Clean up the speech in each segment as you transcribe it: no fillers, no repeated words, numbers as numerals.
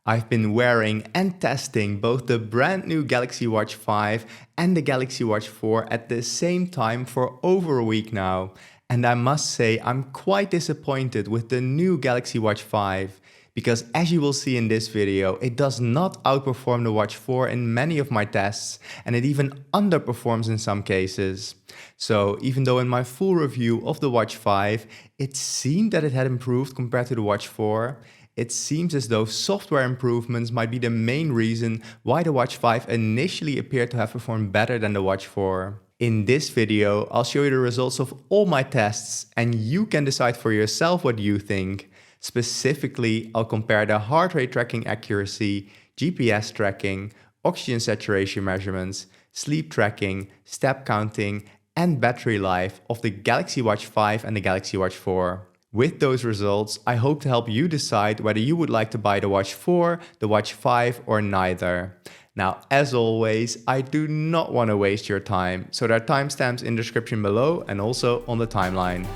I've been wearing and testing both the brand new Galaxy Watch 5 and the Galaxy Watch 4 at the same time for over a week now. And I must say I'm quite disappointed with the new Galaxy Watch 5 because as you will see in this video, it does not outperform the Watch 4 in many of my tests and it even underperforms in some cases. So even though in my full review of the Watch 5, it seemed that it had improved compared to the Watch 4, it seems as though software improvements might be the main reason why the Watch 5 initially appeared to have performed better than the Watch 4. In this video, I'll show you the results of all my tests and you can decide for yourself what you think. Specifically, I'll compare the heart rate tracking accuracy, GPS tracking, oxygen saturation measurements, sleep tracking, step counting, and battery life of the Galaxy Watch 5 and the Galaxy Watch 4. With those results, I hope to help you decide whether you would like to buy the Watch 4, the Watch 5 or neither. Now, as always, I do not want to waste your time, so there are timestamps in the description below and also on the timeline.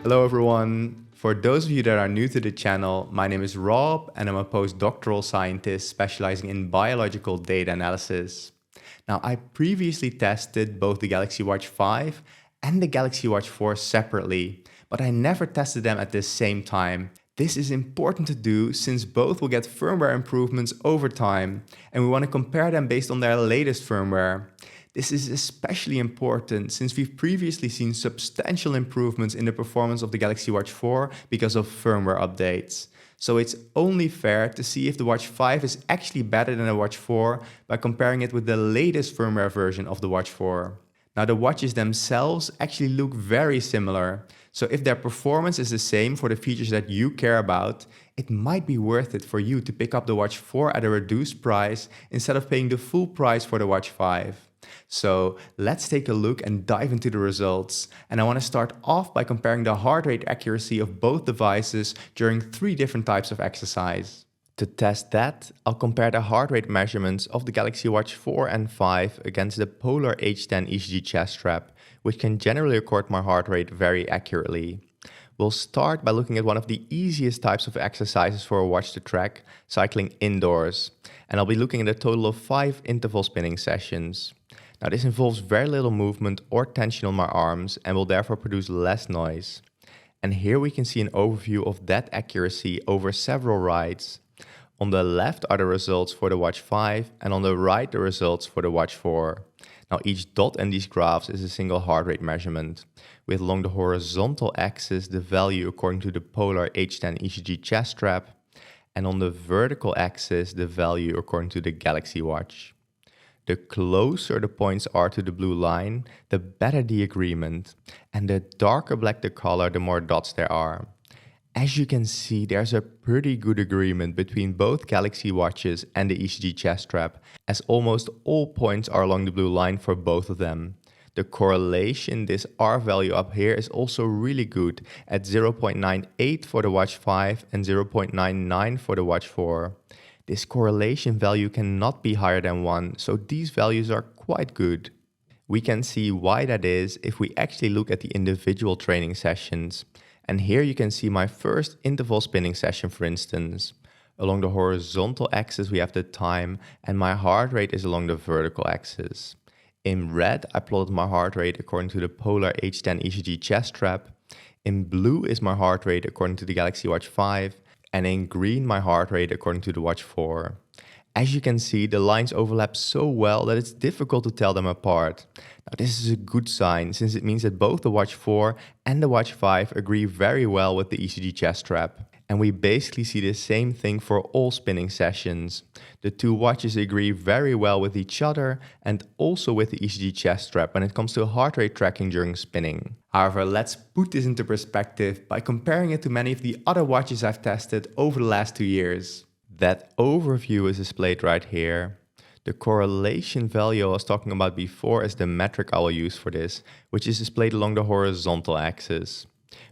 Hello everyone. For those of you that are new to the channel, my name is Rob and I'm a postdoctoral scientist specializing in biological data analysis. Now, I previously tested both the Galaxy Watch 5 and the Galaxy Watch 4 separately, but I never tested them at the same time. This is important to do since both will get firmware improvements over time, and we want to compare them based on their latest firmware. This is especially important since we've previously seen substantial improvements in the performance of the Galaxy Watch 4 because of firmware updates. So it's only fair to see if the Watch 5 is actually better than the Watch 4 by comparing it with the latest firmware version of the Watch 4. Now the watches themselves actually look very similar, so if their performance is the same for the features that you care about, it might be worth it for you to pick up the Watch 4 at a reduced price instead of paying the full price for the Watch 5. So let's take a look and dive into the results. And I want to start off by comparing the heart rate accuracy of both devices during 3 different types of exercise. To test that, I'll compare the heart rate measurements of the Galaxy Watch 4 and 5 against the Polar H10 ECG chest strap, which can generally record my heart rate very accurately. We'll start by looking at one of the easiest types of exercises for a watch to track, cycling indoors. And I'll be looking at a total of 5 interval spinning sessions. Now this involves very little movement or tension on my arms and will therefore produce less noise. And here we can see an overview of that accuracy over several rides. On the left are the results for the Watch 5 and on the right the results for the Watch 4. Now each dot in these graphs is a single heart rate measurement, with along the horizontal axis the value according to the Polar H10 ECG chest strap, and on the vertical axis the value according to the Galaxy Watch. The closer the points are to the blue line, the better the agreement, and the darker black the color, the more dots there are. As you can see, there's a pretty good agreement between both Galaxy Watches and the ECG chest strap, as almost all points are along the blue line for both of them. The correlation, this R value up here, is also really good at 0.98 for the Watch 5 and 0.99 for the Watch 4. This correlation value cannot be higher than 1, so these values are quite good. We can see why that is if we actually look at the individual training sessions. And here you can see my first interval spinning session, for instance. Along the horizontal axis we have the time and my heart rate is along the vertical axis. In red I plotted my heart rate according to the Polar H10 ECG chest strap. In blue is my heart rate according to the Galaxy Watch 5. And in green my heart rate according to the Watch 4. As you can see, the lines overlap so well that it's difficult to tell them apart. Now this is a good sign since it means that both the Watch 4 and the Watch 5 agree very well with the ECG chest strap. And we basically see the same thing for all spinning sessions. The 2 watches agree very well with each other and also with the ECG chest strap when it comes to heart rate tracking during spinning. However, let's put this into perspective by comparing it to many of the other watches I've tested over the last 2 years. That overview is displayed right here. The correlation value I was talking about before is the metric I will use for this, which is displayed along the horizontal axis.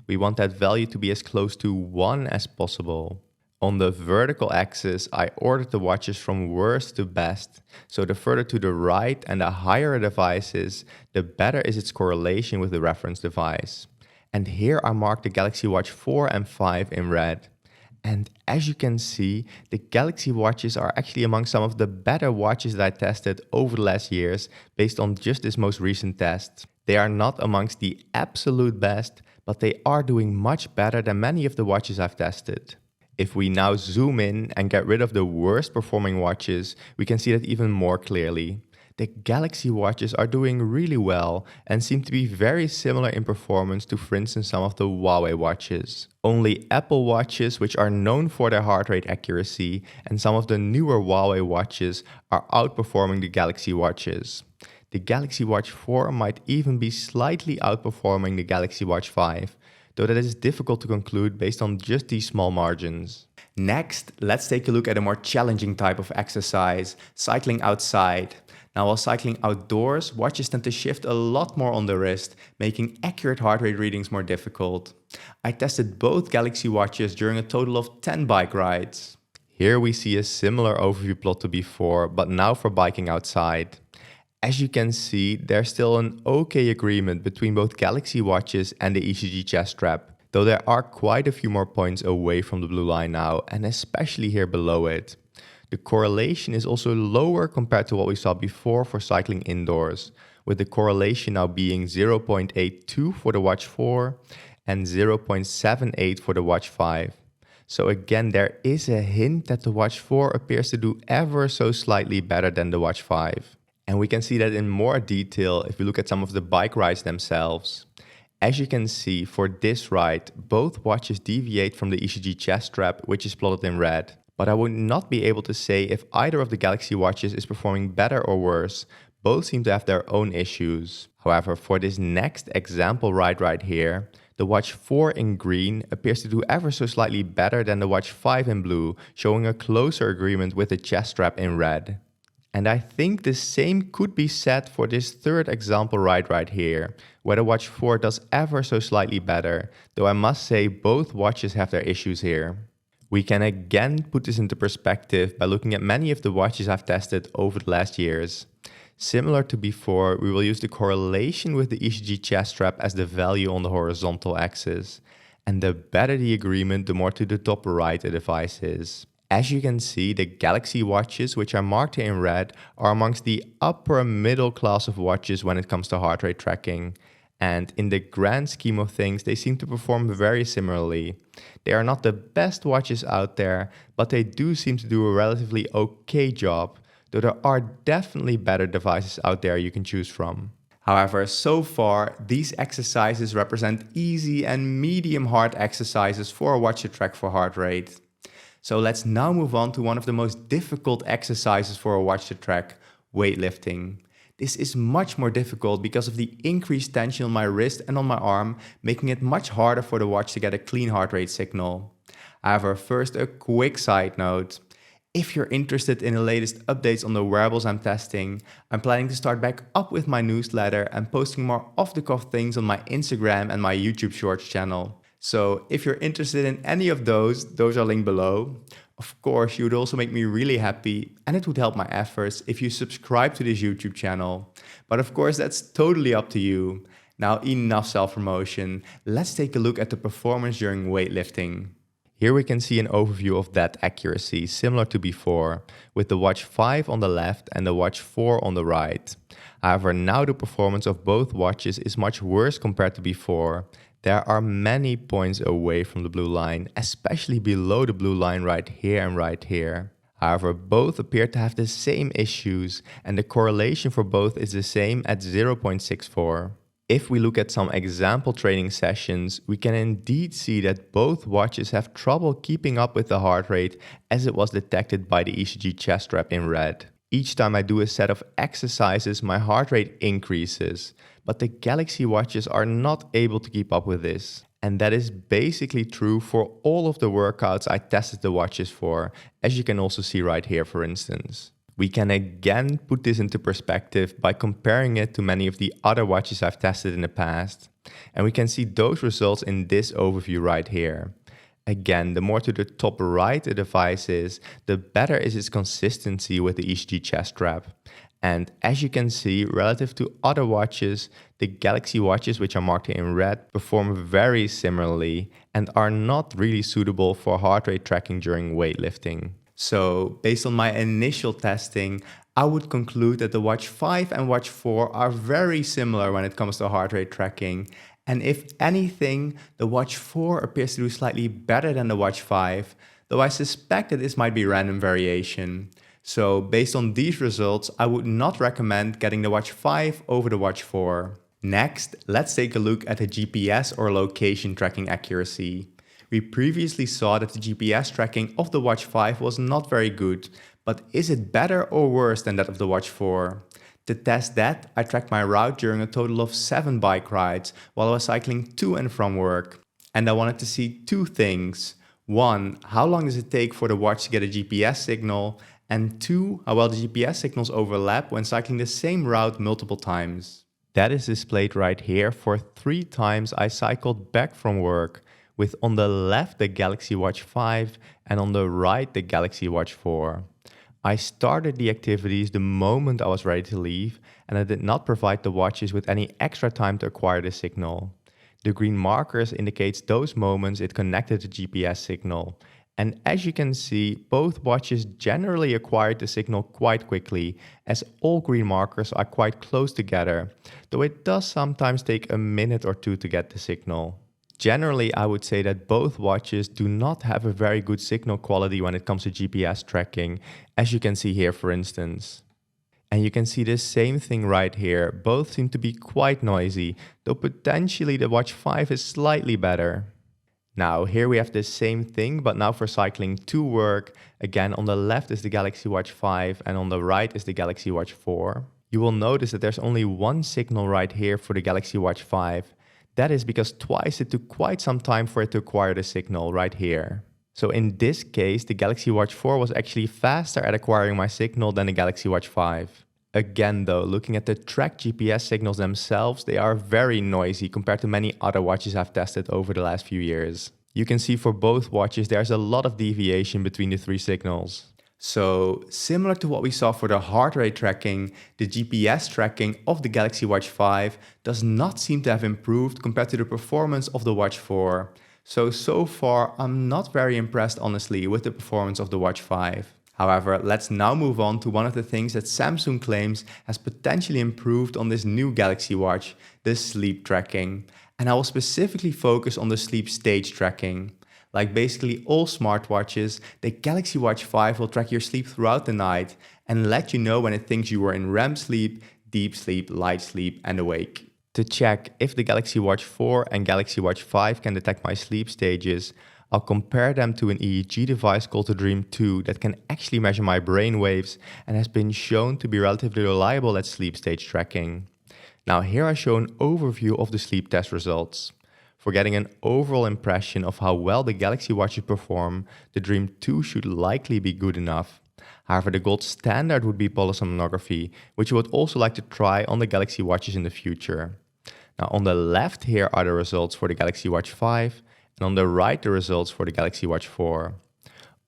We want that value to be as close to 1 as possible. On the vertical axis, I ordered the watches from worst to best. So the further to the right and the higher a device is, the better is its correlation with the reference device. And here I marked the Galaxy Watch 4 and 5 in red. And as you can see, the Galaxy watches are actually among some of the better watches that I tested over the last years based on just this most recent test. They are not amongst the absolute best, but they are doing much better than many of the watches I've tested. If we now zoom in and get rid of the worst performing watches, we can see that even more clearly. The Galaxy watches are doing really well and seem to be very similar in performance to, for instance, some of the Huawei watches. Only Apple watches, which are known for their heart rate accuracy, and some of the newer Huawei watches are outperforming the Galaxy watches. The Galaxy Watch 4 might even be slightly outperforming the Galaxy Watch 5, though that is difficult to conclude based on just these small margins. Next, let's take a look at a more challenging type of exercise, cycling outside. Now, while cycling outdoors, watches tend to shift a lot more on the wrist, making accurate heart rate readings more difficult. I tested both Galaxy watches during a total of 10 bike rides. Here we see a similar overview plot to before, but now for biking outside. As you can see, there's still an okay agreement between both Galaxy watches and the ECG chest strap, though there are quite a few more points away from the blue line now, and especially here below it. The correlation is also lower compared to what we saw before for cycling indoors, with the correlation now being 0.82 for the Watch 4 and 0.78 for the Watch 5. So again, there is a hint that the Watch 4 appears to do ever so slightly better than the Watch 5. And we can see that in more detail if we look at some of the bike rides themselves. As you can see, for this ride, both watches deviate from the ECG chest strap, which is plotted in red. But I would not be able to say if either of the Galaxy watches is performing better or worse. Both seem to have their own issues. However, for this next example ride right here, the Watch 4 in green appears to do ever so slightly better than the Watch 5 in blue, showing a closer agreement with the chest strap in red. And I think the same could be said for this third example ride right here, where the Watch 4 does ever so slightly better, though I must say both watches have their issues here. We can again put this into perspective by looking at many of the watches I've tested over the last years. Similar to before, we will use the correlation with the ECG chest strap as the value on the horizontal axis. And the better the agreement, the more to the top right a device is. As you can see, the Galaxy watches, which are marked here in red, are amongst the upper middle class of watches when it comes to heart rate tracking. And in the grand scheme of things, they seem to perform very similarly. They are not the best watches out there, but they do seem to do a relatively okay job, though there are definitely better devices out there you can choose from. However, so far, these exercises represent easy and medium hard exercises for a watch to track for heart rate. So let's now move on to one of the most difficult exercises for a watch to track, weightlifting. This is much more difficult because of the increased tension on my wrist and on my arm, making it much harder for the watch to get a clean heart rate signal. However, first a quick side note. If you're interested in the latest updates on the wearables I'm testing, I'm planning to start back up with my newsletter and posting more off-the-cuff things on my Instagram and my YouTube Shorts channel. So if you're interested in any of those are linked below. Of course, you would also make me really happy, and it would help my efforts if you subscribe to this YouTube channel. But of course, that's totally up to you. Now, enough self-promotion. Let's take a look at the performance during weightlifting. Here we can see an overview of that accuracy, similar to before, with the Watch 5 on the left and the Watch 4 on the right. However, now the performance of both watches is much worse compared to before. There are many points away from the blue line, especially below the blue line right here and right here. However, both appear to have the same issues, and the correlation for both is the same at 0.64. If we look at some example training sessions, we can indeed see that both watches have trouble keeping up with the heart rate as it was detected by the ECG chest strap in red. Each time I do a set of exercises, my heart rate increases, but the Galaxy watches are not able to keep up with this. And that is basically true for all of the workouts I tested the watches for, as you can also see right here, for instance. We can again put this into perspective by comparing it to many of the other watches I've tested in the past. And we can see those results in this overview right here. Again, the more to the top right a device is, the better is its consistency with the ECG chest strap. And as you can see, relative to other watches, the Galaxy watches, which are marked in red, perform very similarly and are not really suitable for heart rate tracking during weightlifting. So based on my initial testing, I would conclude that the Watch 5 and Watch 4 are very similar when it comes to heart rate tracking. And if anything, the Watch 4 appears to do slightly better than the Watch 5, though I suspect that this might be random variation. So based on these results, I would not recommend getting the Watch 5 over the Watch 4. Next, let's take a look at the GPS or location tracking accuracy. We previously saw that the GPS tracking of the Watch 5 was not very good, but is it better or worse than that of the Watch 4? To test that, I tracked my route during a total of 7 bike rides while I was cycling to and from work. And I wanted to see two things. One, how long does it take for the watch to get a GPS signal? And two, how well the GPS signals overlap when cycling the same route multiple times. That is displayed right here for 3 times I cycled back from work, with on the left the Galaxy Watch 5 and on the right the Galaxy Watch 4. I started the activities the moment I was ready to leave, and I did not provide the watches with any extra time to acquire the signal. The green markers indicates those moments it connected the GPS signal. And as you can see, both watches generally acquired the signal quite quickly, as all green markers are quite close together, though it does sometimes take a minute or two to get the signal. Generally, I would say that both watches do not have a very good signal quality when it comes to GPS tracking, as you can see here for instance. And you can see the same thing right here, both seem to be quite noisy, though potentially the Watch 5 is slightly better. Now here we have the same thing, but now for cycling to work. Again, on the left is the Galaxy Watch 5 and on the right is the Galaxy Watch 4. You will notice that there's only one signal right here for the Galaxy Watch 5. That is because twice it took quite some time for it to acquire the signal right here. So in this case, the Galaxy Watch 4 was actually faster at acquiring my signal than the Galaxy Watch 5. Again though, looking at the tracked GPS signals themselves, they are very noisy compared to many other watches I've tested over the last few years. You can see for both watches there's a lot of deviation between the 3 signals. So similar to what we saw for the heart rate tracking, the GPS tracking of the Galaxy Watch 5 does not seem to have improved compared to the performance of the Watch 4. So far I'm not very impressed honestly with the performance of the Watch 5. However, let's now move on to one of the things that Samsung claims has potentially improved on this new Galaxy Watch, the sleep tracking. And I will specifically focus on the sleep stage tracking. Like basically all smartwatches, the Galaxy Watch 5 will track your sleep throughout the night and let you know when it thinks you are in REM sleep, deep sleep, light sleep, and awake. To check if the Galaxy Watch 4 and Galaxy Watch 5 can detect my sleep stages, I'll compare them to an EEG device called the Dream 2 that can actually measure my brain waves and has been shown to be relatively reliable at sleep stage tracking. Now here I show an overview of the sleep test results. For getting an overall impression of how well the Galaxy watches perform, the Dream 2 should likely be good enough. However, the gold standard would be polysomnography, which you would also like to try on the Galaxy watches in the future. Now on the left here are the results for the Galaxy Watch 5, and on the right the results for the Galaxy Watch 4.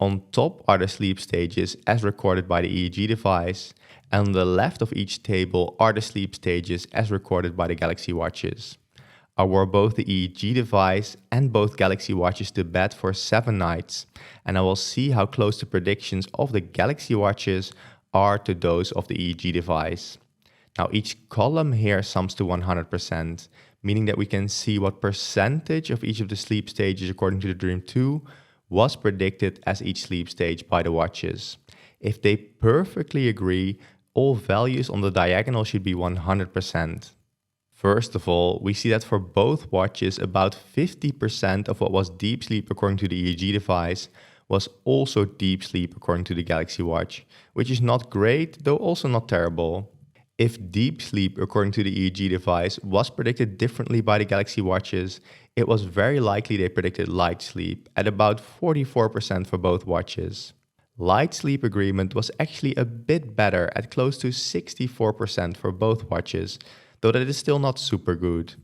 On top are the sleep stages as recorded by the EEG device, and on the left of each table are the sleep stages as recorded by the Galaxy watches. I wore both the EEG device and both Galaxy watches to bed for 7 nights, and I will see how close the predictions of the Galaxy watches are to those of the EEG device. Now each column here sums to 100%, meaning that we can see what percentage of each of the sleep stages according to the Dream 2 was predicted as each sleep stage by the watches. If they perfectly agree, all values on the diagonal should be 100%. First of all, we see that for both watches, about 50% of what was deep sleep according to the EEG device was also deep sleep according to the Galaxy Watch, which is not great, though also not terrible. If deep sleep according to the EEG device was predicted differently by the Galaxy watches, it was very likely they predicted light sleep at about 44% for both watches. Light sleep agreement was actually a bit better at close to 64% for both watches, though that is still not super good.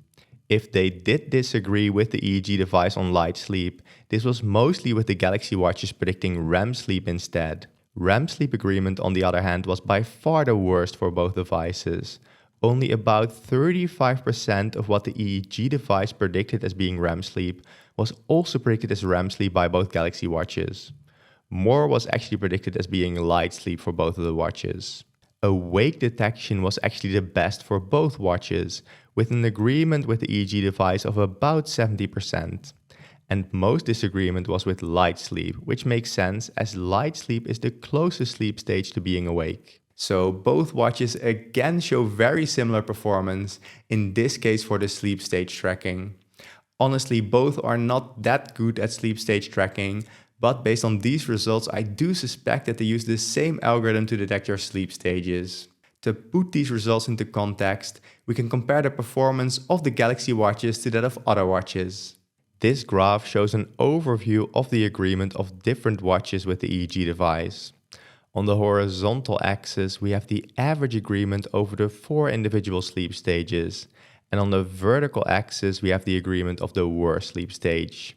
If they did disagree with the EEG device on light sleep, this was mostly with the Galaxy watches predicting REM sleep instead. REM sleep agreement, on the other hand, was by far the worst for both devices. Only about 35% of what the EEG device predicted as being REM sleep was also predicted as REM sleep by both Galaxy watches. More was actually predicted as being light sleep for both of the watches. Awake detection was actually the best for both watches, with an agreement with the EEG device of about 70%. And most disagreement was with light sleep, which makes sense as light sleep is the closest sleep stage to being awake. So both watches again show very similar performance, in this case for the sleep stage tracking. Honestly, both are not that good at sleep stage tracking, but based on these results, I do suspect that they use the same algorithm to detect your sleep stages. To put these results into context, we can compare the performance of the Galaxy watches to that of other watches. This graph shows an overview of the agreement of different watches with the EEG device. On the horizontal axis, we have the average agreement over the 4 individual sleep stages, and on the vertical axis, we have the agreement of the worst sleep stage.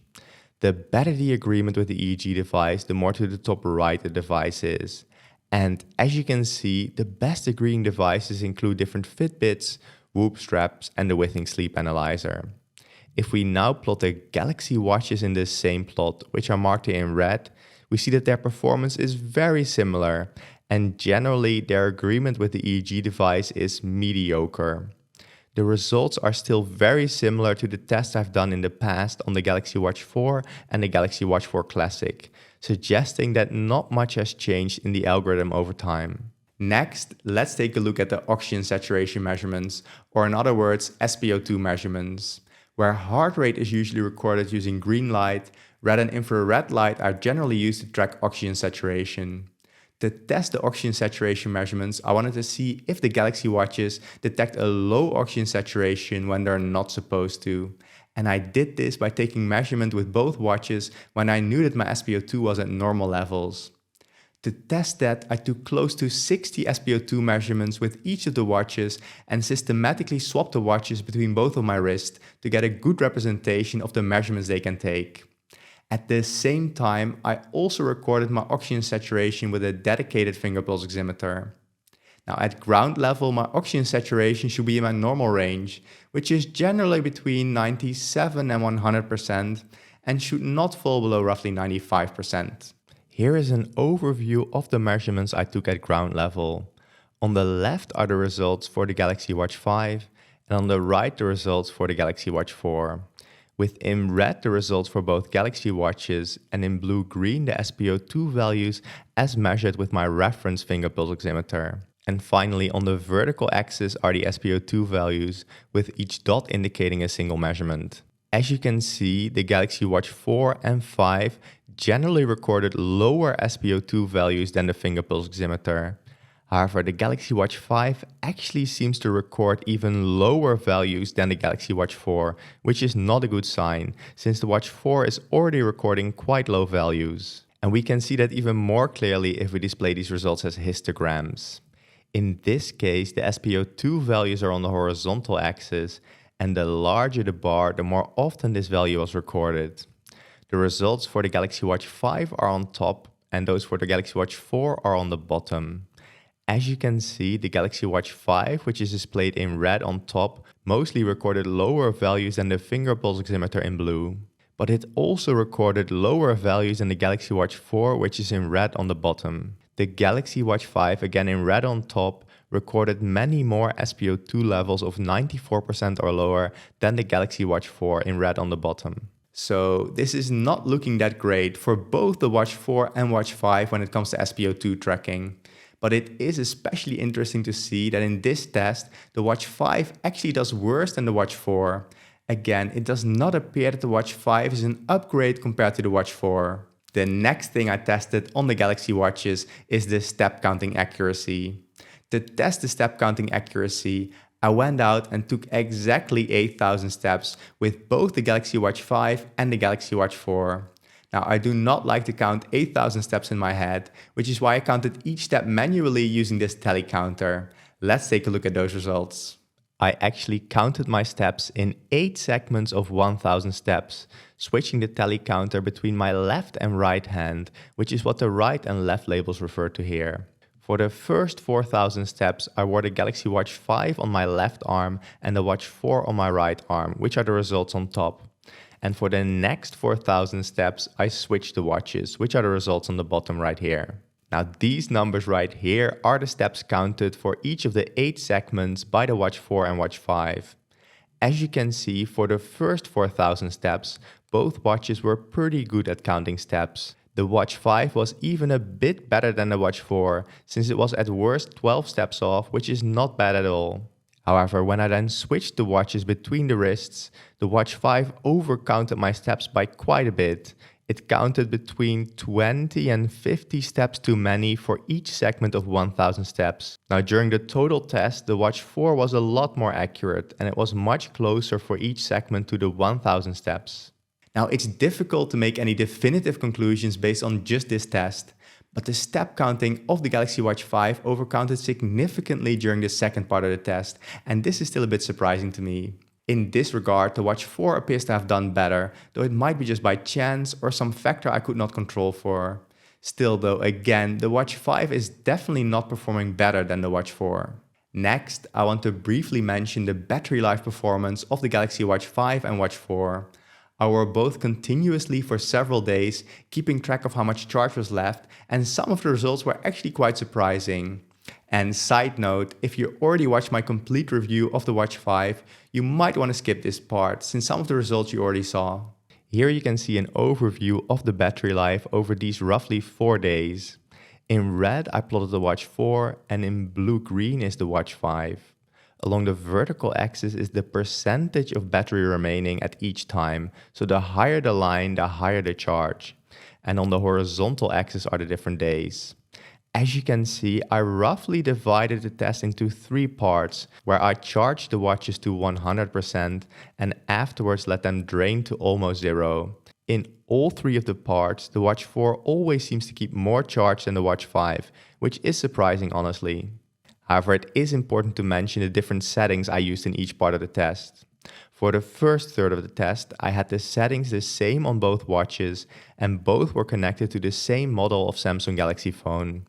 The better the agreement with the EEG device, the more to the top right the device is. And as you can see, the best agreeing devices include different Fitbits, Whoop straps, and the Withings sleep analyzer. If we now plot the Galaxy watches in this same plot, which are marked here in red, we see that their performance is very similar, and generally their agreement with the EEG device is mediocre. The results are still very similar to the tests I've done in the past on the Galaxy Watch 4 and the Galaxy Watch 4 Classic, suggesting that not much has changed in the algorithm over time. Next, let's take a look at the oxygen saturation measurements, or in other words, SpO2 measurements, where heart rate is usually recorded using green light, red and infrared light are generally used to track oxygen saturation. To test the oxygen saturation measurements, I wanted to see if the Galaxy watches detect a low oxygen saturation when they're not supposed to. And I did this by taking measurement with both watches when I knew that my SpO2 was at normal levels. To test that, I took close to 60 SpO2 measurements with each of the watches and systematically swapped the watches between both of my wrists to get a good representation of the measurements they can take. At the same time, I also recorded my oxygen saturation with a dedicated finger pulse oximeter. Now at ground level, my oxygen saturation should be in my normal range, which is generally between 97 and 100% and should not fall below roughly 95%. Here is an overview of the measurements I took at ground level. On the left are the results for the Galaxy Watch 5, and on the right the results for the Galaxy Watch 4. With in red the results for both Galaxy watches, and in blue-green the SpO2 values as measured with my reference finger pulse oximeter. And finally, on the vertical axis are the SpO2 values, with each dot indicating a single measurement. As you can see, the Galaxy Watch 4 and 5 generally recorded lower SpO2 values than the finger pulse oximeter. However, the Galaxy Watch 5 actually seems to record even lower values than the Galaxy Watch 4, which is not a good sign, since the Watch 4 is already recording quite low values. And we can see that even more clearly if we display these results as histograms. In this case, the SpO2 values are on the horizontal axis, and the larger the bar, the more often this value was recorded. The results for the Galaxy Watch 5 are on top, and those for the Galaxy Watch 4 are on the bottom. As you can see, the Galaxy Watch 5, which is displayed in red on top, mostly recorded lower values than the finger pulse oximeter in blue. But it also recorded lower values than the Galaxy Watch 4, which is in red on the bottom. The Galaxy Watch 5, again in red on top, recorded many more SpO2 levels of 94% or lower than the Galaxy Watch 4 in red on the bottom. So this is not looking that great for both the Watch 4 and Watch 5 when it comes to SpO2 tracking. But it is especially interesting to see that in this test, the Watch 5 actually does worse than the Watch 4. Again, it does not appear that the Watch 5 is an upgrade compared to the Watch 4. The next thing I tested on the Galaxy watches is the step counting accuracy. To test the step counting accuracy, I went out and took exactly 8,000 steps with both the Galaxy Watch 5 and the Galaxy Watch 4. Now, I do not like to count 8,000 steps in my head, which is why I counted each step manually using this tally counter. Let's take a look at those results. I actually counted my steps in 8 segments of 1000 steps, switching the tally counter between my left and right hand, which is what the right and left labels refer to here. For the first 4000 steps, I wore the Galaxy Watch 5 on my left arm and the Watch 4 on my right arm, which are the results on top. And for the next 4000 steps, I switched the watches, which are the results on the bottom right here. Now these numbers right here are the steps counted for each of the 8 segments by the Watch 4 and Watch 5. As you can see, for the first 4000 steps, both watches were pretty good at counting steps. The Watch 5 was even a bit better than the Watch 4, since it was at worst 12 steps off, which is not bad at all. However, when I then switched the watches between the wrists, the Watch 5 overcounted my steps by quite a bit. It counted between 20 and 50 steps too many for each segment of 1000 steps. Now during the total test, the Watch 4 was a lot more accurate and it was much closer for each segment to the 1000 steps. Now it's difficult to make any definitive conclusions based on just this test, but the step counting of the Galaxy Watch 5 overcounted significantly during the second part of the test, and this is still a bit surprising to me. In this regard, the Watch 4 appears to have done better, though it might be just by chance or some factor I could not control for. Still though, again, the Watch 5 is definitely not performing better than the Watch 4. Next, I want to briefly mention the battery life performance of the Galaxy Watch 5 and Watch 4. I wore both continuously for several days, keeping track of how much charge was left, and some of the results were actually quite surprising. And side note, if you already watched my complete review of the Watch 5, you might want to skip this part, since some of the results you already saw. Here you can see an overview of the battery life over these roughly 4 days. In red I plotted the Watch 4 and in blue-green is the Watch 5. Along the vertical axis is the percentage of battery remaining at each time, so the higher the line, the higher the charge. And on the horizontal axis are the different days. As you can see, I roughly divided the test into 3 parts, where I charged the watches to 100% and afterwards let them drain to almost zero. In all 3 of the parts, the Watch 4 always seems to keep more charge than the Watch 5, which is surprising honestly. However, it is important to mention the different settings I used in each part of the test. For the first third of the test, I had the settings the same on both watches and both were connected to the same model of Samsung Galaxy phone.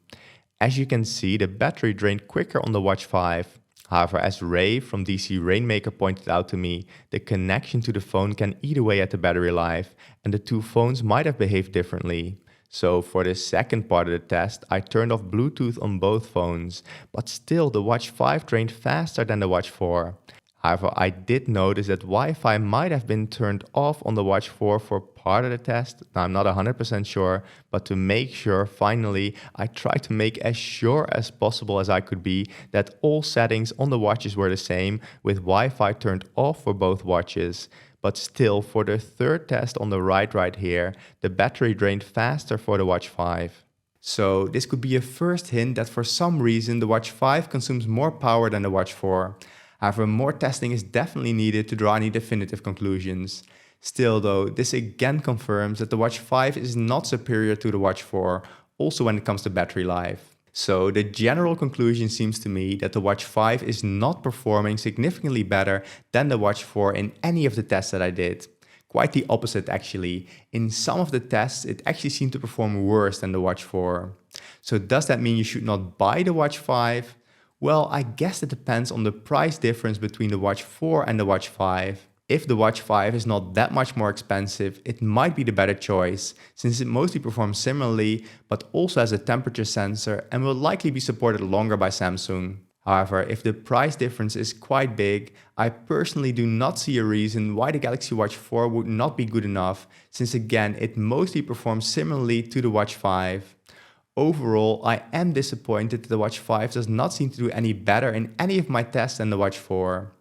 As you can see, the battery drained quicker on the Watch 5. However, as Ray from DC Rainmaker pointed out to me, the connection to the phone can eat away at the battery life and the 2 phones might have behaved differently. So for the second part of the test, I turned off Bluetooth on both phones, but still the Watch 5 drained faster than the Watch 4. However, I did notice that Wi-Fi might have been turned off on the Watch 4 for part of the test. Now, I'm not 100% sure, but to make sure, finally, I tried to make as sure as possible as I could be that all settings on the watches were the same, with Wi-Fi turned off for both watches. But still, for the third test on the right here, the battery drained faster for the Watch 5. So this could be a first hint that for some reason the Watch 5 consumes more power than the Watch 4. However, more testing is definitely needed to draw any definitive conclusions. Still though, this again confirms that the Watch 5 is not superior to the Watch 4, also when it comes to battery life. So the general conclusion seems to me that the Watch 5 is not performing significantly better than the Watch 4 in any of the tests that I did. Quite the opposite actually. In some of the tests, it actually seemed to perform worse than the Watch 4. So does that mean you should not buy the Watch 5? Well, I guess it depends on the price difference between the Watch 4 and the Watch 5. If the Watch 5 is not that much more expensive, it might be the better choice, since it mostly performs similarly, but also has a temperature sensor and will likely be supported longer by Samsung. However, if the price difference is quite big, I personally do not see a reason why the Galaxy Watch 4 would not be good enough, since again, it mostly performs similarly to the Watch 5. Overall, I am disappointed that the Watch 5 does not seem to do any better in any of my tests than the Watch 4.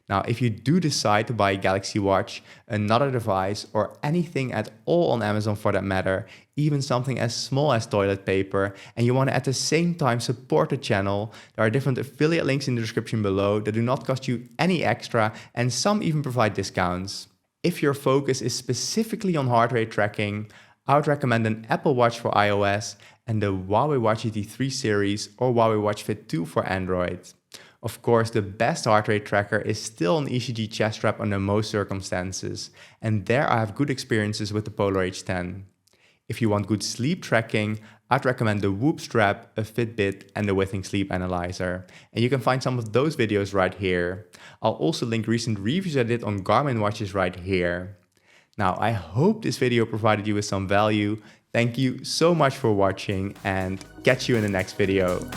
Now, if you do decide to buy a Galaxy Watch, another device, or anything at all on Amazon for that matter, even something as small as toilet paper, and you want to at the same time support the channel, there are different affiliate links in the description below that do not cost you any extra, and some even provide discounts. If your focus is specifically on heart rate tracking, I would recommend an Apple Watch for iOS and the Huawei Watch GT 3 series or Huawei Watch Fit 2 for Android. Of course, the best heart rate tracker is still an ECG chest strap under most circumstances, and there I have good experiences with the Polar H10. If you want good sleep tracking, I'd recommend the Whoop strap, a Fitbit, and the Withings Sleep Analyzer. And you can find some of those videos right here. I'll also link recent reviews I did on Garmin watches right here. Now, I hope this video provided you with some value. Thank you so much for watching and catch you in the next video.